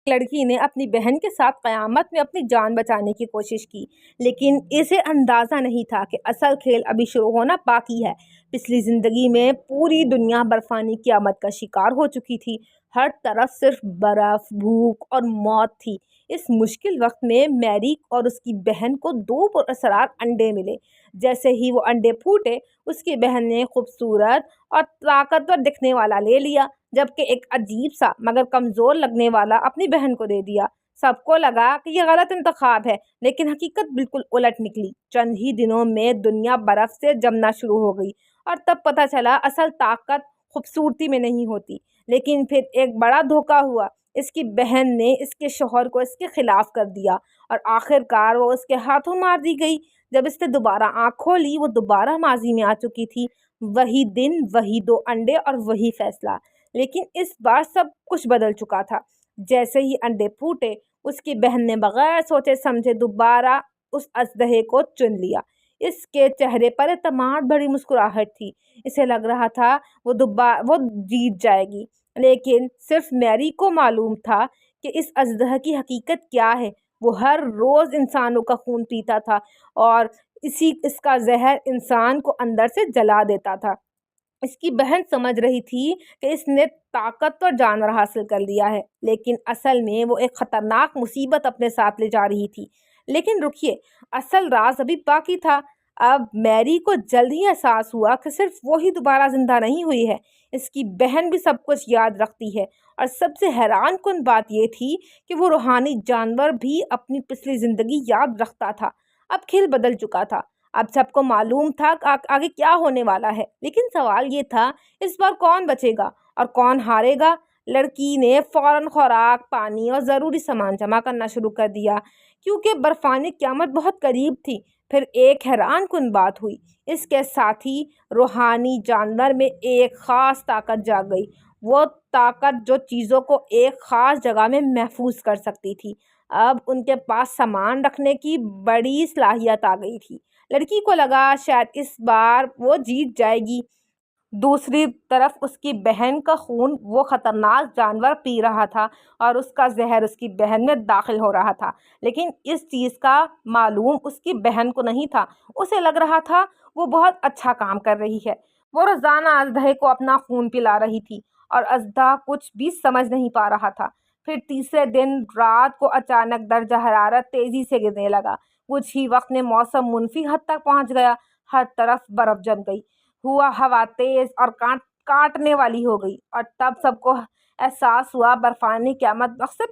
لڑکی نے اپنی بہن کے ساتھ قیامت میں اپنی جان بچانے کی کوشش کی، لیکن اسے اندازہ نہیں تھا کہ اصل کھیل ابھی شروع ہونا باقی ہے۔ پچھلی زندگی میں پوری دنیا برفانی قیامت کا شکار ہو چکی تھی۔ ہر طرف صرف برف، بھوک اور موت تھی۔ اس مشکل وقت میں میری اور اس کی بہن کو دو پراسرار انڈے ملے۔ جیسے ہی وہ انڈے پھوٹے، اس کی بہن نے خوبصورت اور طاقتور دکھنے والا لے لیا، جبکہ ایک عجیب سا مگر کمزور لگنے والا اپنی بہن کو دے دیا۔ سب کو لگا کہ یہ غلط انتخاب ہے، لیکن حقیقت بالکل الٹ نکلی۔ چند ہی دنوں میں دنیا برف سے جمنا شروع ہو گئی، اور تب پتہ چلا اصل طاقت خوبصورتی میں نہیں ہوتی۔ لیکن پھر ایک بڑا دھوکہ ہوا۔ اس کی بہن نے اس کے شوہر کو اس کے خلاف کر دیا، اور آخر کار وہ اس کے ہاتھوں مار دی گئی۔ جب اس نے دوبارہ آنکھ کھولی، وہ دوبارہ ماضی میں آ چکی تھی۔ وہی دن، وہی دو انڈے اور وہی فیصلہ، لیکن اس بار سب کچھ بدل چکا تھا۔ جیسے ہی انڈے پھوٹے، اس کی بہن نے بغیر سوچے سمجھے دوبارہ اس اژدہے کو چن لیا۔ اس کے چہرے پر اعتماد بھری مسکراہٹ تھی۔ اسے لگ رہا تھا وہ جیت جائے گی، لیکن صرف میری کو معلوم تھا کہ اس اژدہے کی حقیقت کیا ہے۔ وہ ہر روز انسانوں کا خون پیتا تھا، اور اس کا زہر انسان کو اندر سے جلا دیتا تھا۔ اس کی بہن سمجھ رہی تھی کہ اس نے طاقتور جانور حاصل کر لیا ہے، لیکن اصل میں وہ ایک خطرناک مصیبت اپنے ساتھ لے جا رہی تھی۔ لیکن رکیے، اصل راز ابھی باقی تھا۔ اب میری کو جلد ہی احساس ہوا کہ صرف وہی دوبارہ زندہ نہیں ہوئی ہے، اس کی بہن بھی سب کچھ یاد رکھتی ہے۔ اور سب سے حیران کن بات یہ تھی کہ وہ روحانی جانور بھی اپنی پچھلی زندگی یاد رکھتا تھا۔ اب کھیل بدل چکا تھا۔ اب سب کو معلوم تھا کہ آگے کیا ہونے والا ہے، لیکن سوال یہ تھا، اس بار کون بچے گا اور کون ہارے گا؟ لڑکی نے فوراً خوراک، پانی اور ضروری سامان جمع کرنا شروع کر دیا، کیونکہ برفانی قیامت بہت قریب تھی۔ پھر ایک حیران کن بات ہوئی۔ اس کے ساتھی روحانی جانور میں ایک خاص طاقت جاگ گئی، وہ طاقت جو چیزوں کو ایک خاص جگہ میں محفوظ کر سکتی تھی۔ اب ان کے پاس سامان رکھنے کی بڑی صلاحیت آ گئی تھی۔ لڑکی کو لگا شاید اس بار وہ جیت جائے گی۔ دوسری طرف اس کی بہن کا خون وہ خطرناک جانور پی رہا تھا، اور اس کا زہر اس کی بہن میں داخل ہو رہا تھا، لیکن اس چیز کا معلوم اس کی بہن کو نہیں تھا۔ اسے لگ رہا تھا وہ بہت اچھا کام کر رہی ہے۔ وہ روزانہ اژدہے کو اپنا خون پلا رہی تھی، اور اژدہا کچھ بھی سمجھ نہیں پا رہا تھا۔ پھر تیسرے دن رات کو اچانک درجہ حرارت تیزی سے گرنے لگا۔ کچھ ہی وقت میں موسم منفی حد تک پہنچ گیا۔ ہر طرف برف جم گئی، ہوا تیز اور کاٹنے والی ہو گئی، اور تب سب کو احساس ہوا برفانی قیامت وقت سے